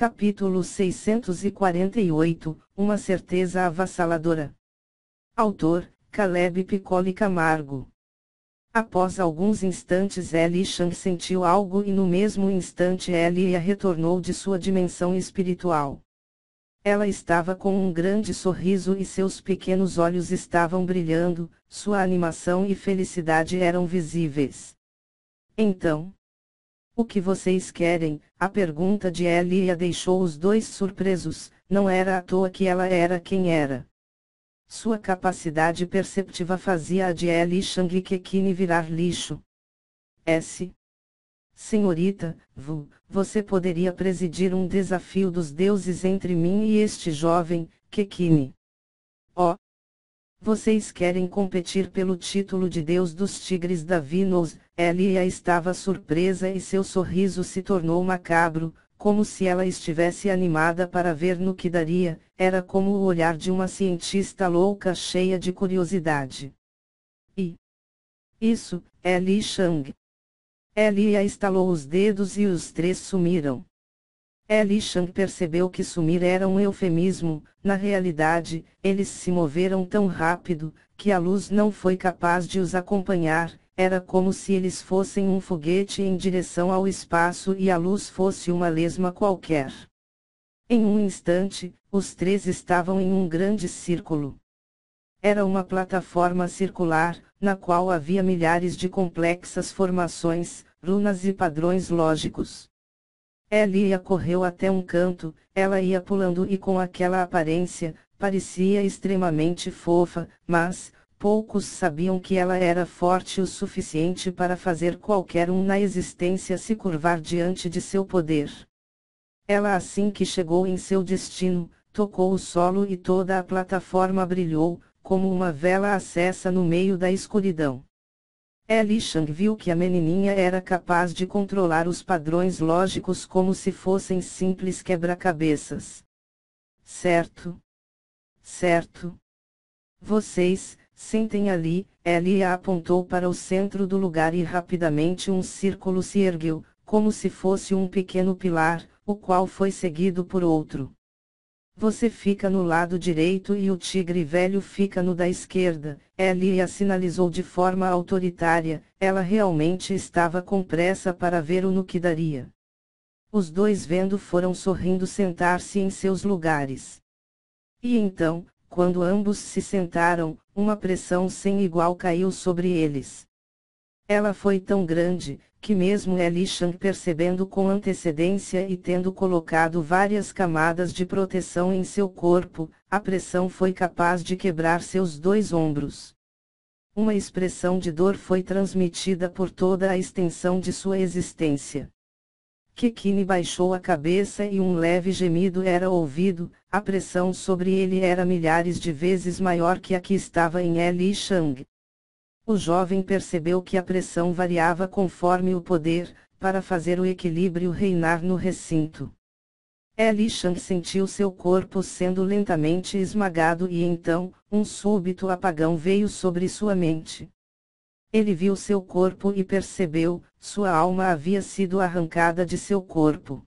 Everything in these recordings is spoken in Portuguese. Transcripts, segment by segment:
Capítulo 648, Uma certeza avassaladora. Autor, Caleb Piccoli Camargo. Após alguns instantes Li Shang sentiu algo e no mesmo instante Lia retornou de sua dimensão espiritual. Ela estava com um grande sorriso e seus pequenos olhos estavam brilhando, sua animação e felicidade eram visíveis. Então, o que vocês querem? A pergunta de Lia deixou os dois surpresos, não era à toa que ela era quem era. Sua capacidade perceptiva fazia a de Li Shang e Kekine virar lixo. Senhorita, você poderia presidir um desafio dos deuses entre mim e este jovem, Kekine. Oh! Vocês querem competir pelo título de Deus dos Tigres da Venus? Lia estava surpresa e seu sorriso se tornou macabro, como se ela estivesse animada para ver no que daria, era como o olhar de uma cientista louca cheia de curiosidade. Isso, Li Shang. Lia estalou os dedos e os três sumiram. Li Shang percebeu que sumir era um eufemismo, na realidade, eles se moveram tão rápido, que a luz não foi capaz de os acompanhar, era como se eles fossem um foguete em direção ao espaço e a luz fosse uma lesma qualquer. Em um instante, os três estavam em um grande círculo. Era uma plataforma circular, na qual havia milhares de complexas formações, runas e padrões lógicos. Lia correu até um canto, ela ia pulando e com aquela aparência, parecia extremamente fofa, mas, poucos sabiam que ela era forte o suficiente para fazer qualquer um na existência se curvar diante de seu poder. Ela assim que chegou em seu destino, tocou o solo e toda a plataforma brilhou, como uma vela acesa no meio da escuridão. Li Shang viu que a menininha era capaz de controlar os padrões lógicos como se fossem simples quebra-cabeças. Certo. Vocês, sentem ali, Lia apontou para o centro do lugar e rapidamente um círculo se ergueu, como se fosse um pequeno pilar, o qual foi seguido por outro. Você fica no lado direito e o tigre velho fica no da esquerda, Lia sinalizou de forma autoritária, ela realmente estava com pressa para ver o no que daria. Os dois vendo foram sorrindo sentar-se em seus lugares. E então, quando ambos se sentaram, uma pressão sem igual caiu sobre eles. Ela foi tão grande, que mesmo Li Shang percebendo com antecedência e tendo colocado várias camadas de proteção em seu corpo, a pressão foi capaz de quebrar seus dois ombros. Uma expressão de dor foi transmitida por toda a extensão de sua existência. Kekine baixou a cabeça e um leve gemido era ouvido, a pressão sobre ele era milhares de vezes maior que a que estava em Li Shang. O jovem percebeu que a pressão variava conforme o poder, para fazer o equilíbrio reinar no recinto. Li Shang sentiu seu corpo sendo lentamente esmagado e então, um súbito apagão veio sobre sua mente. Ele viu seu corpo e percebeu, sua alma havia sido arrancada de seu corpo.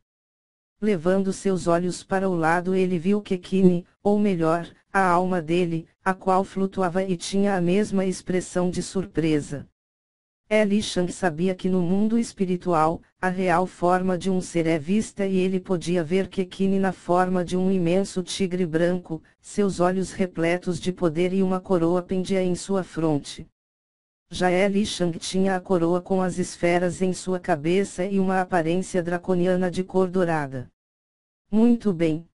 Levando seus olhos para o lado ele viu Kekine, ou melhor, a alma dele, a qual flutuava e tinha a mesma expressão de surpresa. Li Shang sabia que no mundo espiritual, a real forma de um ser é vista e ele podia ver Kekine na forma de um imenso tigre branco, seus olhos repletos de poder e uma coroa pendia em sua fronte. Já Li Shang tinha a coroa com as esferas em sua cabeça e uma aparência draconiana de cor dourada. Muito bem.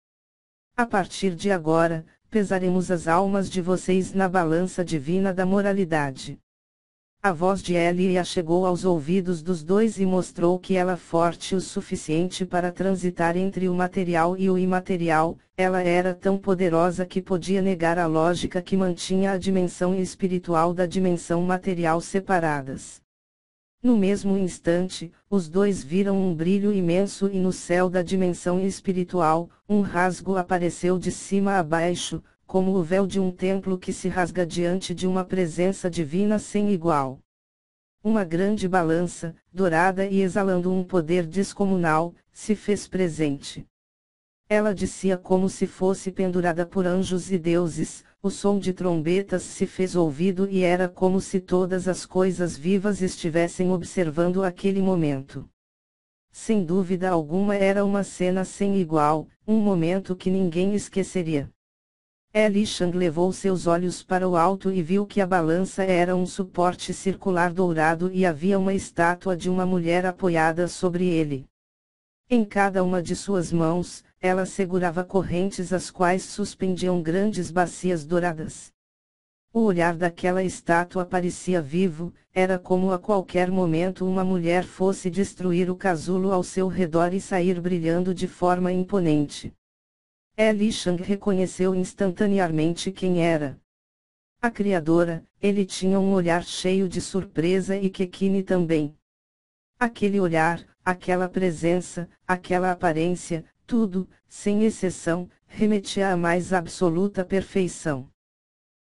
A partir de agora, pesaremos as almas de vocês na balança divina da moralidade. A voz de Lia chegou aos ouvidos dos dois e mostrou que ela forte o suficiente para transitar entre o material e o imaterial, ela era tão poderosa que podia negar a lógica que mantinha a dimensão espiritual da dimensão material separadas. No mesmo instante, os dois viram um brilho imenso e no céu da dimensão espiritual, um rasgo apareceu de cima a baixo, como o véu de um templo que se rasga diante de uma presença divina sem igual. Uma grande balança, dourada e exalando um poder descomunal, se fez presente. Ela descia como se fosse pendurada por anjos e deuses, o som de trombetas se fez ouvido e era como se todas as coisas vivas estivessem observando aquele momento. Sem dúvida alguma era uma cena sem igual, um momento que ninguém esqueceria. Li Shang levou seus olhos para o alto e viu que a balança era um suporte circular dourado e havia uma estátua de uma mulher apoiada sobre ele. Em cada uma de suas mãos, ela segurava correntes as quais suspendiam grandes bacias douradas. O olhar daquela estátua parecia vivo, era como a qualquer momento uma mulher fosse destruir o casulo ao seu redor e sair brilhando de forma imponente. Li Shang reconheceu instantaneamente quem era. A criadora. Ele tinha um olhar cheio de surpresa e Kekine também. Aquele olhar, aquela presença, aquela aparência, tudo, sem exceção, remetia à mais absoluta perfeição.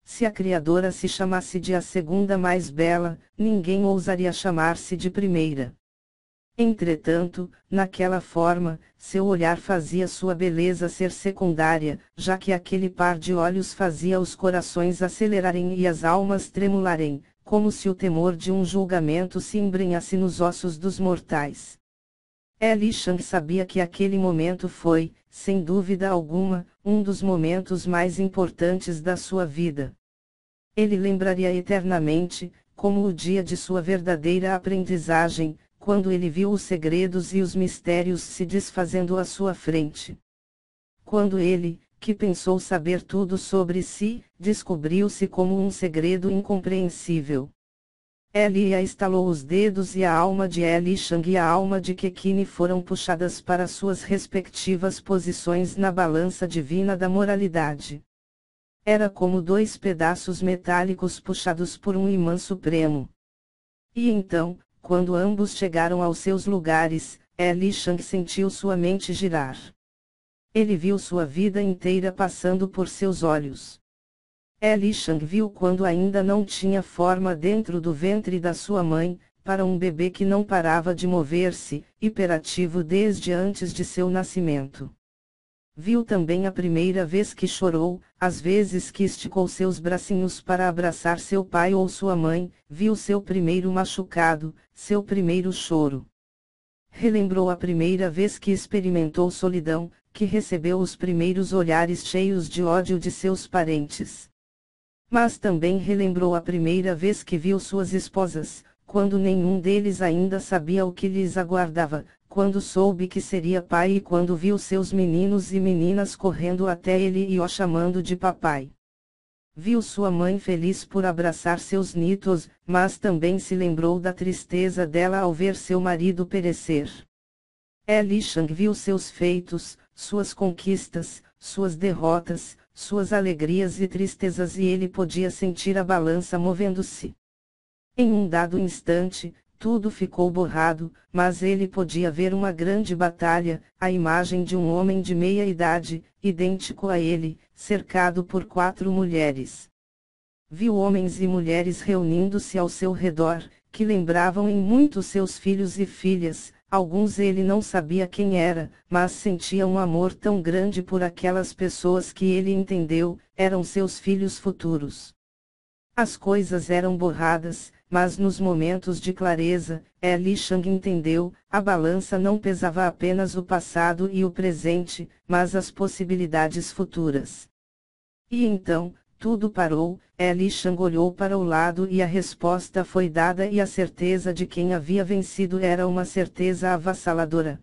Se a criadora se chamasse de a segunda mais bela, ninguém ousaria chamar-se de primeira. Entretanto, naquela forma, seu olhar fazia sua beleza ser secundária, já que aquele par de olhos fazia os corações acelerarem e as almas tremularem, como se o temor de um julgamento se embrenhasse nos ossos dos mortais. Li Shang sabia que aquele momento foi, sem dúvida alguma, um dos momentos mais importantes da sua vida. Ele lembraria eternamente, como o dia de sua verdadeira aprendizagem, quando ele viu os segredos e os mistérios se desfazendo à sua frente. Quando ele, que pensou saber tudo sobre si, descobriu-se como um segredo incompreensível. Elia estalou os dedos e a alma de Li Shang e a alma de Kekine foram puxadas para suas respectivas posições na balança divina da moralidade. Era como dois pedaços metálicos puxados por um imã supremo. E então, quando ambos chegaram aos seus lugares, Li Shang sentiu sua mente girar. Ele viu sua vida inteira passando por seus olhos. Li Shang viu quando ainda não tinha forma dentro do ventre da sua mãe, para um bebê que não parava de mover-se, hiperativo desde antes de seu nascimento. Viu também a primeira vez que chorou, as vezes que esticou seus bracinhos para abraçar seu pai ou sua mãe, viu seu primeiro machucado, seu primeiro choro. Relembrou a primeira vez que experimentou solidão, que recebeu os primeiros olhares cheios de ódio de seus parentes. Mas também relembrou a primeira vez que viu suas esposas, quando nenhum deles ainda sabia o que lhes aguardava, quando soube que seria pai e quando viu seus meninos e meninas correndo até ele e o chamando de papai. Viu sua mãe feliz por abraçar seus netos, mas também se lembrou da tristeza dela ao ver seu marido perecer. Li Shang viu seus feitos, suas conquistas, suas derrotas, suas alegrias e tristezas e ele podia sentir a balança movendo-se. Em um dado instante, tudo ficou borrado, mas ele podia ver uma grande batalha, a imagem de um homem de meia idade, idêntico a ele, cercado por 4 mulheres. Viu homens e mulheres reunindo-se ao seu redor, que lembravam em muito seus filhos e filhas. Alguns ele não sabia quem era, mas sentia um amor tão grande por aquelas pessoas que ele entendeu, eram seus filhos futuros. As coisas eram borradas, mas nos momentos de clareza, Li Shang entendeu, a balança não pesava apenas o passado e o presente, mas as possibilidades futuras. E então, tudo parou, Li Shang olhou para o lado e a resposta foi dada e a certeza de quem havia vencido era uma certeza avassaladora.